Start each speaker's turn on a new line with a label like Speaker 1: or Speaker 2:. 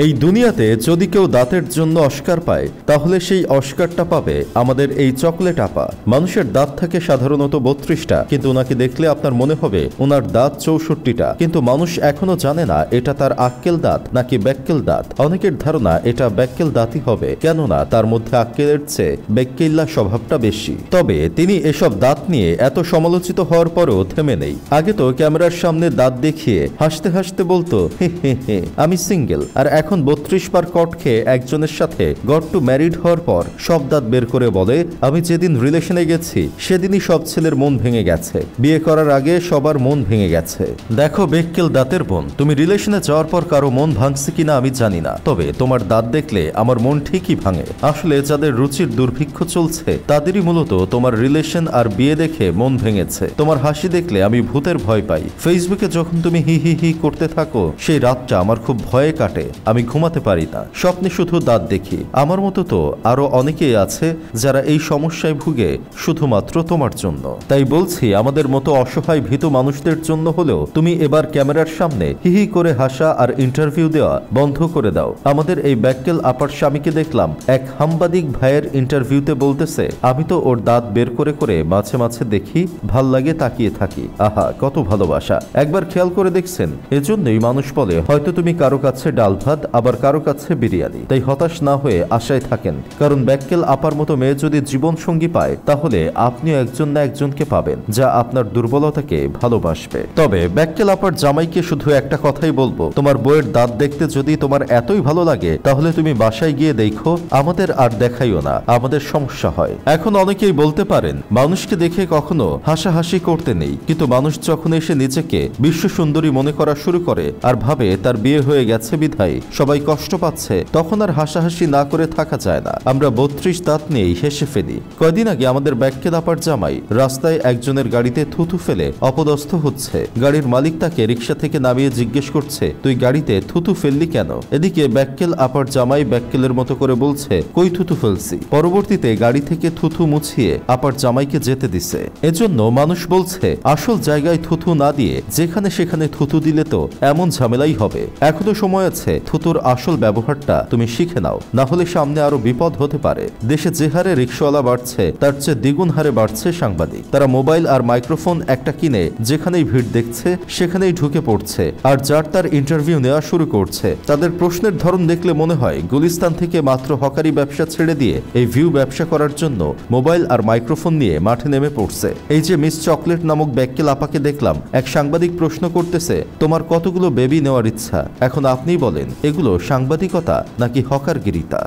Speaker 1: এই দুনিয়াতে যদি কেউ দাঁতের জন্য অস্কার পায় তাহলে সেই অস্কারটা পাবে আমাদের এই চকলেট আপা। মানুষের দাঁত থাকে সাধারণত 32টা, কিন্তু ওনাকে দেখলে আপনার মনে হবে ওনার দাঁত 64টা। কিন্তু মানুষ এখনো জানে না এটা তার আক্কেল দাঁত নাকি ব্যাক্কেল দাঁত। অনেকের ধারণা এটা ব্যাক্কেল দাঁতই হবে, কেননা তার মধ্যে আক্কেলের চেয়ে ব্যাক্কেল্লা স্বভাবটা বেশি। তবে তিনি এসব দাঁত নিয়ে এত সমালোচিত হওয়ার পরও থেমে নেই। আগে তো ক্যামেরার সামনে দাঁত দেখিয়ে হাসতে হাসতে বলতো হে হে হে আমি সিঙ্গেল, আর এখন 32 বার কট খেয়ে একজনের সাথে গট টু ম্যারিড হওয়ার পর সব দাঁত বের করে বলে আমি যেদিন রিলেশনে গেছি সেদিনই সব ছেলের মন ভেঙে গেছে, বিয়ে করার আগে সবার মন ভেঙে গেছে। দেখো বেক্কেল দাঁতের বোন, তুমি রিলেশনে যাওয়ার পর কারো মন ভাঙছে কিনা আমি জানি না, তবে তোমার দাঁত দেখলে আমার মন ঠিকই ভাঙে। আসলে যাদের রুচির দুর্ভিক্ষ চলছে তাদেরই মূলত তোমার রিলেশন আর বিয়ে দেখে মন ভেঙেছে। তোমার হাসি দেখলে আমি ভূতের ভয় পাই। ফেসবুকে যখন তুমি হি হি হি করতে থাকো সেই রাতটা আমার খুব ভয়ে কাটে, আমি ঘুমাতে পারি না, স্বপ্নে শুধু দাঁত দেখি। আমার মতো তো আরো অনেকেই আছে যারা এই সমস্যায় ভুগে শুধুমাত্র তোমার জন্য। তাই বলছি আমাদের মতো অসহায় ভীত মানুষদের জন্য হলেও তুমি এবার ক্যামেরার সামনে হিহি করে হাসা আর ইন্টারভিউ দেওয়া বন্ধ করে দাও। আমাদের এই ব্যাক্কেল আপার স্বামীকে দেখলাম এক সাংবাদিক ভাইয়ের ইন্টারভিউতে বলতেছে আমি তো ওর দাঁত বের করে করে মাঝে মাঝে দেখি, ভাল লাগে তাকিয়ে থাকি, আহা কত ভালোবাসা। একবার খেয়াল করে দেখছেন? এজন্যই মানুষ বলে হয়তো তুমি কারো কাছে ডাল ভাত আবার কারো কাছে বিরিয়ানি। তাই হতাশ না হয়ে আশায় থাকেন, কারণ ব্যাক্কেল আপার মতো মেয়ে যদি জীবন সঙ্গী পায় তাহলে আপনিও একজন না একজনকে পাবেন যা আপনার দুর্বলতাকে ভালোবাসবে। তবে ব্যাক্কেল আপার জামাইকে শুধু একটা কথাই বলবো, তোমার বইয়ের দাঁত দেখতে যদি তোমার এতই ভালো লাগে তাহলে তুমি বাসায় গিয়ে দেখো, আমাদের আর দেখাইও না, আমাদের সমস্যা হয়। এখন অনেকেই বলতে পারেন মানুষকে দেখে কখনো হাসাহাসি করতে নেই, কিন্তু মানুষ যখন এসে নিজেকে বিশ্ব সুন্দরী মনে করা শুরু করে আর ভাবে তার বিয়ে হয়ে গেছে বিধায় সবাই কষ্ট পাচ্ছে, তখন আর হাসাহাসি না করে থাকা যায় না। আমরা 32 দাঁত নিয়েই হেসে ফেলি। কয়দিন আগে আমাদের ব্যাক্কেল আপার জামাই রাস্তায় একজনের গাড়িতে থুথু ফেলে অপদস্থ হচ্ছে। গাড়ির মালিক তাকে রিক্সা থেকে নামিয়ে জিজ্ঞেস করছে তুই গাড়িতে থুথু ফেললি কেন? এদিকে ব্যাক্কেল আপার জামাই ব্যাক্কেলের মতো করে বলছে কই থুথু ফেলছি। পরবর্তীতে গাড়ি থেকে থুথু মুছিয়ে আপার জামাইকে যেতে দিছে। এজন্য মানুষ বলছে আসল জায়গায় থুথু না দিয়ে যেখানে সেখানে থুথু দিলে তো এমন ঝামেলাই হবে। এখনো সময় আছে, থুতুর আসল ব্যবহারটা তুমি শিখে নাও, না হলে সামনে আরো বিপদ হতে পারে। দেশে যে হারে রিক্সাওয়ালা বাড়ছে তার চেয়ে দ্বিগুণ হারে বাড়ছে সাংবাদিক। তারা মোবাইল আর মাইক্রোফোন একটা কিনে যেখানেই ভিড় দেখছে সেখানেই ঢুকে পড়ছে আর যার তার ইন্টারভিউ নেওয়া শুরু করছে। তাদের প্রশ্নের ধরন দেখলে মনে হয় গুলিস্তান থেকে মাত্র হকারি ব্যবসা ছেড়ে দিয়ে এই ভিউ ব্যবসা করার জন্য মোবাইল আর মাইক্রোফোন নিয়ে মাঠে নেমে পড়ছে। এই যে মিস চকলেট নামক ব্যাক্কেল আপাকে দেখলাম, এক সাংবাদিক প্রশ্ন করতেছে তোমার কতগুলো বেবি নেওয়ার ইচ্ছা? এখন আপনিই বলেন এগুলো সাংবাদিকতা নাকি হকারগিরিতা?